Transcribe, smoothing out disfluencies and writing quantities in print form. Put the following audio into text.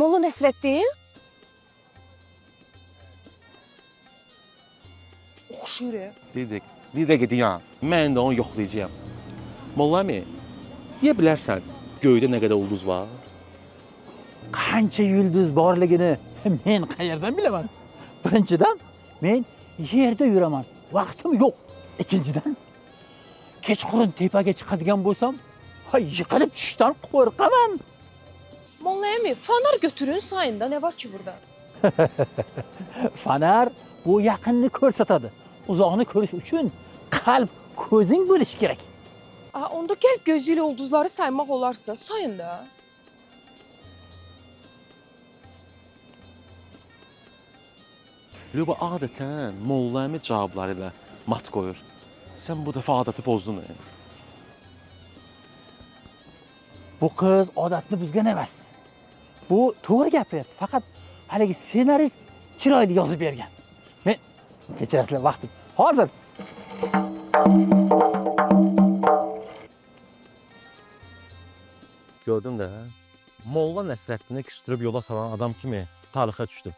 Molla Nesrettin? Oxşuyur ya. Bir də gedin ya. Mən də onu yoxlayacağam. Molla əmi, deyə bilərsən göydə nə qədər ulduz var? Qancha yulduz borligini men qayerdan bilaman? Birinchidan, men yerda yuraman. Vaqtim yo'q. Ikkinchidan, kechqurun tepaga chiqadigan bo'lsam, yiqilib tushishdan qo'rqaman. Molla emi, fanar götürün sayında. Ne var ki burada? Fanar bu yaqinni ko'rsatadi. Uzoqni ko'rish uchun qalb, ko'zing bo'lishi kerak. Aa, onda gel gözüyle ulduzları saymak olarsa sayında. Lüba adətən Molla əmi cavabları ilə mat qoyur. Sən bu dəfə adəti pozdun. Bu qiz odatni buzgan emas. Bu to'g'ri gapiryapti. Faqat haligi ssenarist chiroyli yozib bergan. Men kechirasizlar, vaqtim hozir. Gördün də, Molla Nəsrəddini küstürüb yola salan adam kimi tarixə düşdüm.